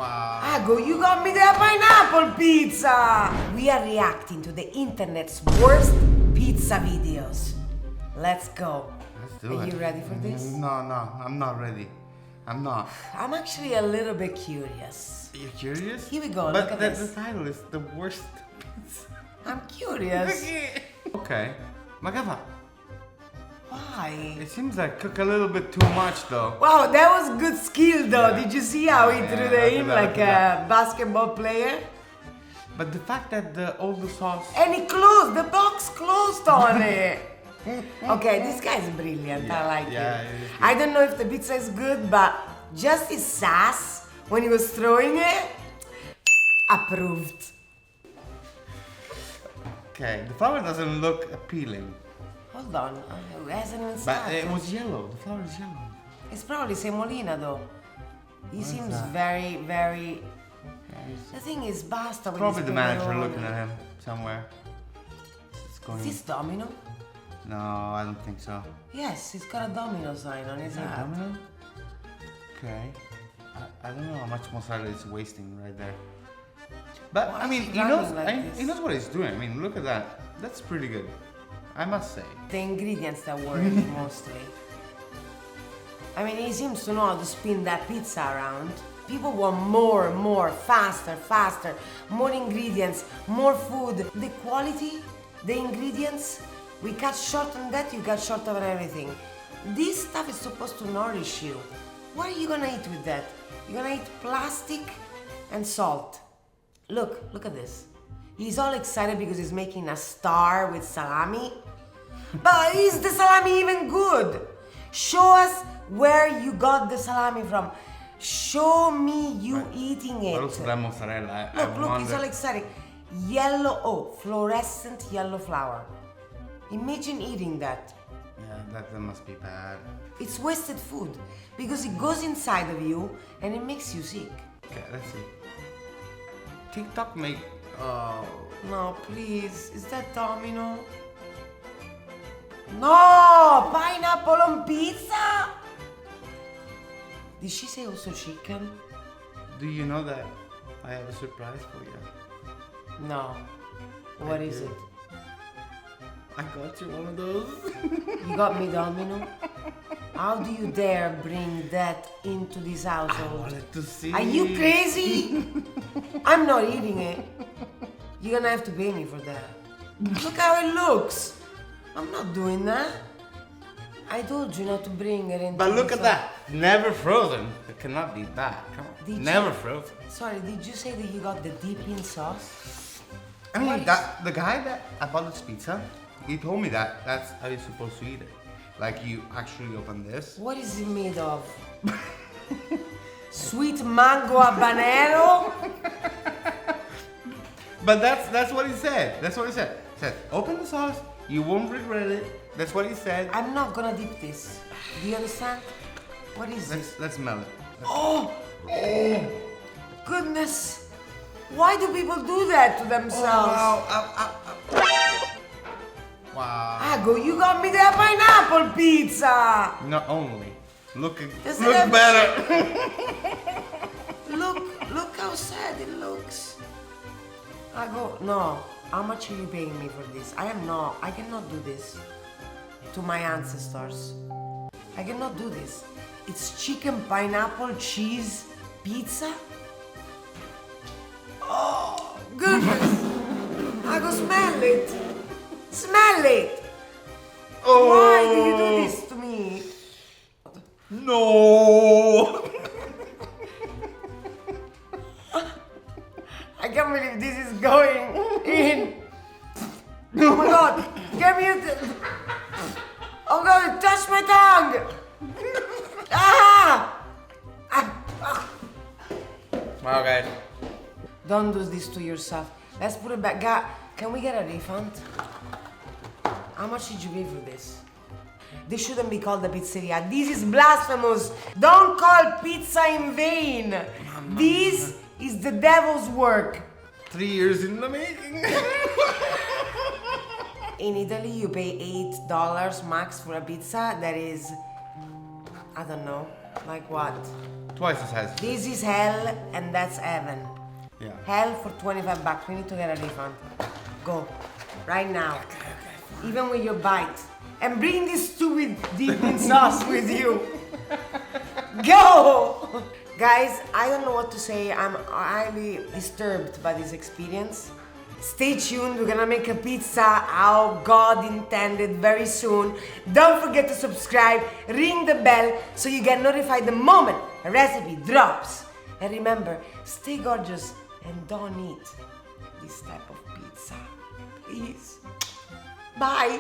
Wow. Ago, you got me the pineapple pizza! We are reacting to the internet's worst pizza videos. Let's go. Let's do Are it. you ready for this? No, I'm not ready. I'm not. I'm actually a little bit curious. Are you curious? Here we go, But look at the this. title is the worst pizza. I'm curious. Okay. Magava. Why? It seems like cook a little bit too much though. Wow, that was good skill though. Yeah. Did you see how he threw that in like a basketball player? But the fact that all the sauce. And he closed, the box closed on it. Okay, this guy's brilliant. I like yeah, it. it is good. I don't know if the pizza is good, but just his sass when he was throwing it, approved. Okay, the flower doesn't look appealing. Hold on, it hasn't even But started. it was yellow. The flower is yellow. It's probably semolina though. He seems that? very. The thing is, basta with Probably this the manager pepperoni. looking at him somewhere. It's going. Is this Domino? No, I don't think so. Yes, he's got a Domino sign on his Is that hat. Domino? Okay. I don't know how much mozzarella is wasting right there. But Why I is mean, he he knows. running like this? He knows what he's doing. I mean, look at that. That's pretty good. I must say. The ingredients that work mostly. I mean, he seems to know how to spin that pizza around. People want more, faster, more ingredients, more food. The quality, the ingredients, we cut short on that, you cut short on everything. This stuff is supposed to nourish you. What are you gonna eat with that? You're gonna eat plastic and salt. Look at this. He's all excited because he's making a star with salami. But is the salami even good? Show us where you got the salami from. Show me you eating it. But also that mozzarella. Look, he's all excited. Yellow, fluorescent yellow flour. Imagine eating that. Yeah, that must be bad. It's wasted food because it goes inside of you and it makes you sick. Okay, let's see. TikTok make. Oh. No, please. Is that Domino? No! Pineapple on pizza? Did she say also chicken? Do you know that I have a surprise for you? No. What I is do. it? I got you one of those. You got me Domino? How do you dare bring that into this I household? wanted to see. Are you crazy? I'm not eating it. You're gonna have to pay me for that. Look how it looks. I'm not doing that. I told you not to bring it into But look this at that. Never frozen. It cannot be bad. Come on. Did Never you- frozen. Sorry, did you say that you got the dipping sauce? I mean, What that the guy that I bought this pizza, he told me that that's how you're supposed to eat it. Like you actually open this. What is it made of? Sweet mango habanero? But that's what he said. That's what he said. He said, open the sauce, you won't regret it. That's what he said. I'm not gonna dip this. Do you understand? What is this? Let's smell it. Oh! Goodness! Why do people do that to themselves? Wow. Ago, you got me the pineapple pizza! Not only. Look Does it have- better. Look how sad it looks. Ago, no. How much are you paying me for this? I cannot do this to my ancestors. I cannot do this. It's chicken, pineapple, cheese, pizza. Oh, goodness. Ago, smell it. Smell it. Oh. Why do you do this to me? No. I can't believe this is going in. Oh my god, get me oh god, it touched my tongue. Ah! Wow, guys. Don't do this to yourself. Let's put it back. Can we get a refund? How much did you pay for this? This shouldn't be called a pizzeria. This is blasphemous. Don't call pizza in vain. This is the devil's work. 3 years in the making. In Italy, you pay $8 max for a pizza that is, I don't know, like what? Twice the size. This is hell and that's heaven. Yeah. Hell for 25 bucks. We need to get a refund. Go. Right now. Even with your bite. And bring this stupid dipping sauce with you. Go! Guys, I don't know what to say. I'm highly disturbed by this experience. Stay tuned, we're gonna make a pizza how God intended very soon. Don't forget to subscribe, ring the bell so you get notified the moment a recipe drops. And remember, stay gorgeous and don't eat this type of pizza. Please. Bye.